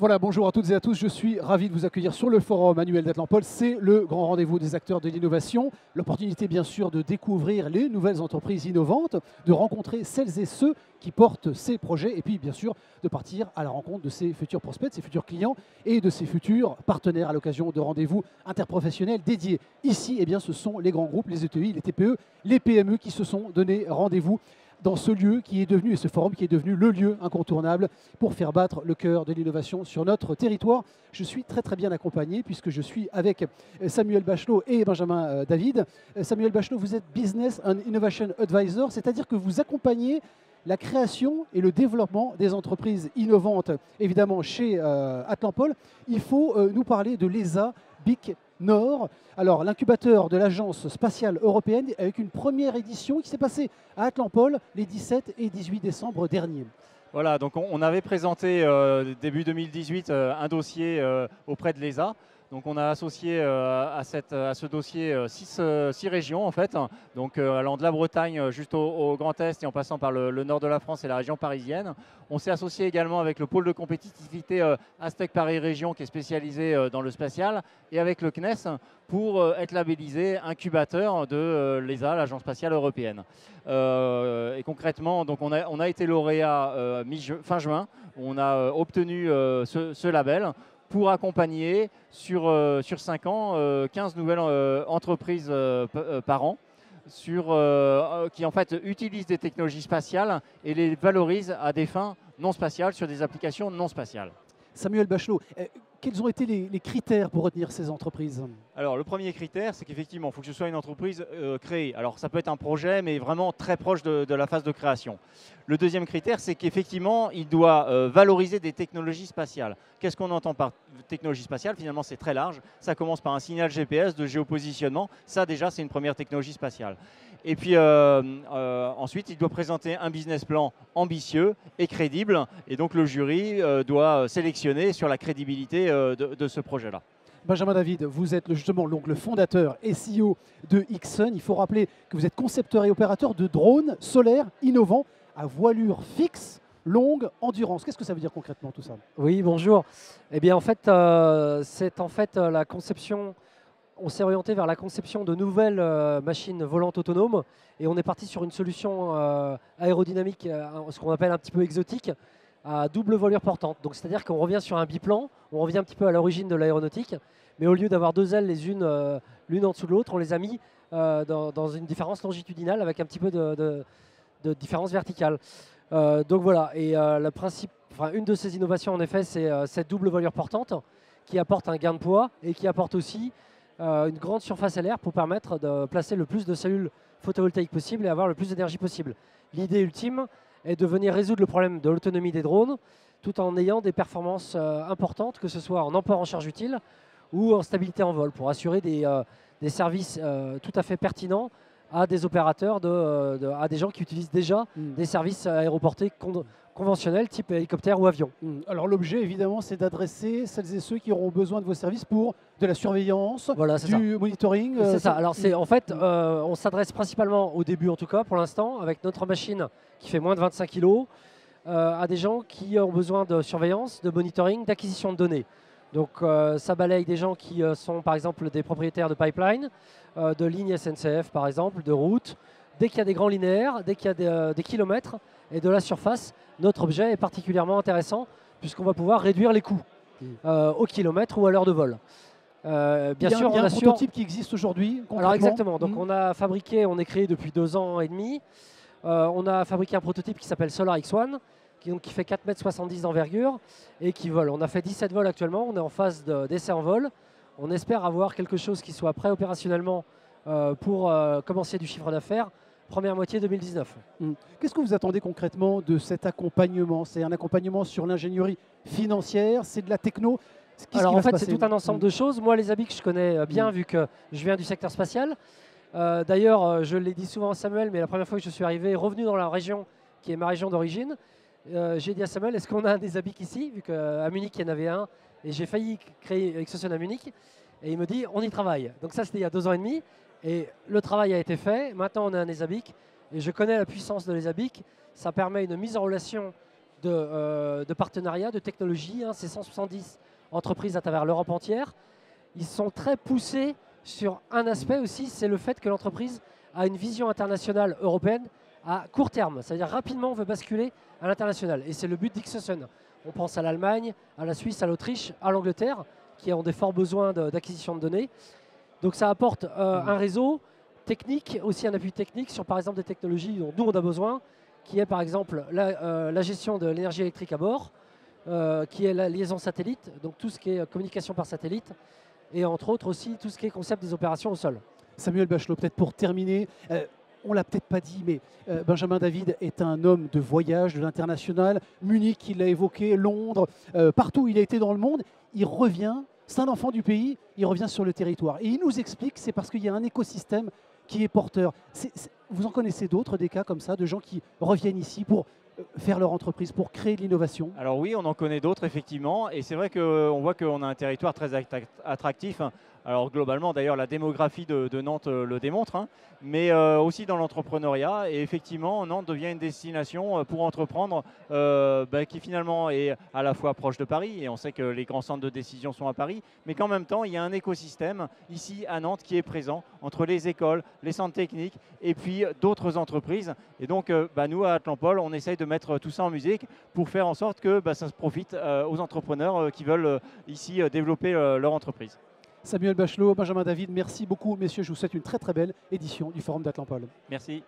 Voilà, bonjour à toutes et à tous. Je suis ravi de vous accueillir sur le forum annuel d'Atlampol. C'est le grand rendez-vous des acteurs de l'innovation. L'opportunité, bien sûr, de découvrir les nouvelles entreprises innovantes, de rencontrer celles et ceux qui portent ces projets et puis, bien sûr, de partir à la rencontre de ces futurs prospects, de ces futurs clients et de ces futurs partenaires à l'occasion de rendez-vous interprofessionnels dédiés. Ici, eh bien, ce sont les grands groupes, les ETI, les TPE, les PME qui se sont donné rendez-vous dans ce lieu qui est devenu, et ce forum qui est devenu le lieu incontournable pour faire battre le cœur de l'innovation sur notre territoire. Je suis très très bien accompagné puisque je suis avec Samuel Bachelot et Benjamin David. Samuel Bachelot, vous êtes Business and Innovation Advisor, c'est-à-dire que vous accompagnez la création et le développement des entreprises innovantes, évidemment chez Atlampol. Il faut nous parler de l'ESA BIC Nord. Alors, l'incubateur de l'Agence spatiale européenne avec une première édition qui s'est passée à Atlampol les 17 et 18 décembre dernier. Voilà, donc on avait présenté début 2018 un dossier auprès de l'ESA. Donc on a associé à ce dossier six régions en fait, donc allant de la Bretagne au Grand Est et en passant par le nord de la France et la région parisienne. On s'est associé également avec le pôle de compétitivité Aztec Paris Région qui est spécialisé dans le spatial et avec le CNES pour être labellisé incubateur de l'ESA, l'Agence spatiale européenne. Et concrètement, donc on a été lauréat fin juin, on a obtenu ce label pour accompagner sur 5 ans 15 nouvelles entreprises par an qui en fait utilisent des technologies spatiales et les valorisent à des fins non spatiales sur des applications non spatiales. Samuel Bachelot, quels ont été les critères pour retenir ces entreprises ? Alors le premier critère, c'est qu'effectivement, il faut que ce soit une entreprise créée. Alors ça peut être un projet, mais vraiment très proche de la phase de création. Le deuxième critère, c'est qu'effectivement, il doit valoriser des technologies spatiales. Qu'est-ce qu'on entend par technologie spatiale ? Finalement, c'est très large. Ça commence par un signal GPS de géopositionnement. Ça, déjà, c'est une première technologie spatiale. Et puis ensuite, il doit présenter un business plan ambitieux et crédible. Et donc le jury doit sélectionner sur la crédibilité de ce projet-là. Benjamin David, vous êtes justement le fondateur et CEO de Ixon. Il faut rappeler que vous êtes concepteur et opérateur de drones solaires innovants à voilure fixe, longue endurance. Qu'est-ce que ça veut dire concrètement tout ça ? Oui, bonjour. Eh bien, en fait, c'est la conception. On s'est orienté vers la conception de nouvelles machines volantes autonomes et on est parti sur une solution aérodynamique, ce qu'on appelle un petit peu exotique, à double voilure portante. Donc, c'est-à-dire qu'on revient sur un biplan, on revient un petit peu à l'origine de l'aéronautique, mais au lieu d'avoir deux ailes les unes l'une en dessous de l'autre, on les a mis dans une différence longitudinale avec un petit peu de différence verticale. Donc voilà, et une de ces innovations en effet, c'est cette double voilure portante qui apporte un gain de poids et qui apporte aussi une grande surface à l'air pour permettre de placer le plus de cellules photovoltaïques possible et avoir le plus d'énergie possible. L'idée ultime est de venir résoudre le problème de l'autonomie des drones tout en ayant des performances importantes, que ce soit en emport en charge utile ou en stabilité en vol, pour assurer des services tout à fait pertinents à des opérateurs, à des gens qui utilisent déjà des services aéroportés conventionnels, type hélicoptère ou avion. Alors l'objet, évidemment, c'est d'adresser celles et ceux qui auront besoin de vos services pour de la surveillance, voilà, du monitoring. C'est ça. Alors en fait, on s'adresse principalement au début, en tout cas, pour l'instant, avec notre machine qui fait moins de 25 kg, à des gens qui ont besoin de surveillance, de monitoring, d'acquisition de données. Donc ça balaye des gens qui sont, par exemple, des propriétaires de pipeline, de lignes SNCF, par exemple, de routes. Dès qu'il y a des grands linéaires, dès qu'il y a des kilomètres et de la surface, notre objet est particulièrement intéressant puisqu'on va pouvoir réduire les coûts au kilomètre ou à l'heure de vol. Bien sûr, il y a un prototype qui existe aujourd'hui. Alors exactement, donc on est créé depuis 2 ans et demi. On a fabriqué un prototype qui s'appelle Solar X1, qui fait 4,70 m d'envergure et qui vole. On a fait 17 vols actuellement, on est en phase d'essai en vol. On espère avoir quelque chose qui soit prêt opérationnellement pour commencer du chiffre d'affaires, première moitié 2019. Qu'est-ce que vous attendez concrètement de cet accompagnement ? C'est un accompagnement sur l'ingénierie financière, c'est de la techno ? Alors en fait, c'est tout un ensemble de choses. Moi, les ABIC, je connais bien vu que je viens du secteur spatial. D'ailleurs, je l'ai dit souvent à Samuel, mais la première fois que je suis arrivé, revenu dans la région qui est ma région d'origine, j'ai dit à Samuel, est-ce qu'on a des ABIC ici ? Vu qu'à Munich, il y en avait un, et j'ai failli créer Exosun à Munich. Et il me dit, on y travaille. Donc ça, c'était il y a 2 ans et demi. Et le travail a été fait. Maintenant, on a un ESABIC. Et je connais la puissance de l'ESABIC. Ça permet une mise en relation de partenariats, de technologies. Hein, c'est 170 entreprises à travers l'Europe entière. Ils sont très poussés sur un aspect aussi, c'est le fait que l'entreprise a une vision internationale européenne à court terme. C'est-à-dire rapidement, on veut basculer à l'international. Et c'est le but d'Ixosun. On pense à l'Allemagne, à la Suisse, à l'Autriche, à l'Angleterre, qui ont des forts besoins d'acquisition de données. Donc ça apporte un réseau technique, aussi un appui technique sur par exemple des technologies dont nous on a besoin, qui est par exemple la gestion de l'énergie électrique à bord, qui est la liaison satellite, donc tout ce qui est communication par satellite, et entre autres aussi tout ce qui est concept des opérations au sol. Samuel Bachelot, peut-être pour terminer, on ne l'a peut-être pas dit, mais Benjamin David est un homme de voyage, de l'international. Munich, il l'a évoqué, Londres, partout où il a été dans le monde, il revient, c'est un enfant du pays, il revient sur le territoire. Et il nous explique, c'est parce qu'il y a un écosystème qui est porteur. Vous en connaissez d'autres, des cas comme ça, de gens qui reviennent ici pour faire leur entreprise, pour créer de l'innovation? Alors oui, on en connaît d'autres effectivement, et c'est vrai qu'on voit qu'on a un territoire très attractif. Alors globalement, d'ailleurs, la démographie de Nantes le démontre, hein, mais aussi dans l'entrepreneuriat. Et effectivement, Nantes devient une destination pour entreprendre qui finalement est à la fois proche de Paris, et on sait que les grands centres de décision sont à Paris, mais qu'en même temps, il y a un écosystème ici à Nantes qui est présent entre les écoles, les centres techniques et puis d'autres entreprises. Et donc, nous, à Atlampol, on essaye de mettre tout ça en musique pour faire en sorte que ça se profite aux entrepreneurs qui veulent ici développer leur entreprise. Samuel Bachelot, Benjamin David, merci beaucoup, messieurs. Je vous souhaite une très très belle édition du Forum d'Atlampol. Merci.